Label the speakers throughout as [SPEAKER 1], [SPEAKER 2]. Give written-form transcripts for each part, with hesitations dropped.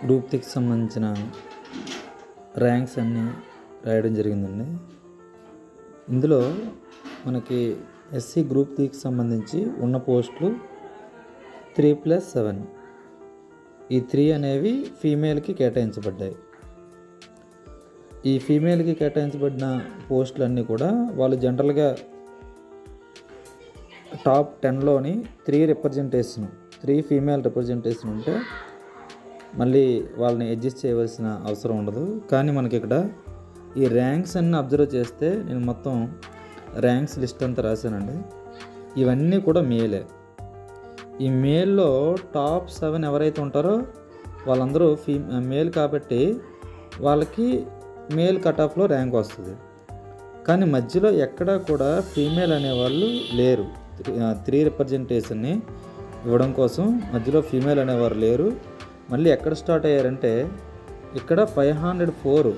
[SPEAKER 1] Group 3కి సంబంధించిన ranks అన్నీ రాయడం జరిగిందండి. ఇందులో మనకి ఎస్సీ గ్రూప్ 3కి సంబంధించి ఉన్న పోస్టులు 3+7. ఈ 3 అనేవి ఫీమేల్కి కేటాయించబడ్డాయి. ఈ ఫీమేల్కి కేటాయించబడిన పోస్టులన్నీ కూడా వాళ్ళు జనరల్గా టాప్ 10లోని 3 ఫీమేల్ రిప్రజెంటేషన్ ఉంటే మళ్ళీ వాళ్ళని అడ్జస్ట్ చేయవలసిన అవసరం ఉండదు. కానీ మనకి ఇక్కడ ఈ ర్యాంక్స్ అన్నీ అబ్జర్వ్ చేస్తే నేను మొత్తం ర్యాంక్స్ లిస్ట్ అంతా రాశానండి. ఇవన్నీ కూడా మేలే. ఈ మేల్లో టాప్ 7 ఎవరైతే ఉంటారో వాళ్ళందరూ మేల్ కాబట్టి వాళ్ళకి మేల్ కట్ ఆఫ్లో ర్యాంక్ వస్తుంది. కానీ మధ్యలో ఎక్కడా కూడా ఫీమేల్ అనేవాళ్ళు లేరు. 3 రిప్రజెంటేషన్ని ఇవ్వడం కోసం మధ్యలో ఫీమేల్ అనేవారు లేరు. మళ్ళీ ఎక్కడ స్టార్ట్ అయ్యారంటే ఇక్కడ 504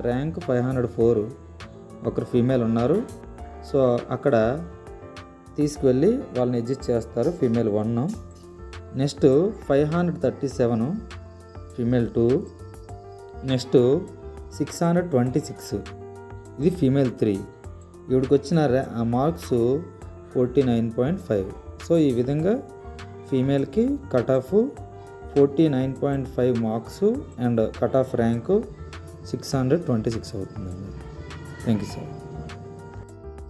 [SPEAKER 1] ర్యాంక్ 504 ఒకరు ఫీమేల్ ఉన్నారు. సో అక్కడ తీసుకువెళ్ళి వాళ్ళని అడ్జస్ట్ చేస్తారు. ఫీమేల్ 1. Next 537 female 2. నెక్స్ట్ 626 ఇది ఫీమేల్ 3. ఇవిడికి వచ్చిన మార్క్స్ 49.5. సో ఈ విధంగా ఫీమేల్కి cut off 49.5 marks and cut off rank 626 అవుతుందండి. Thank you sir.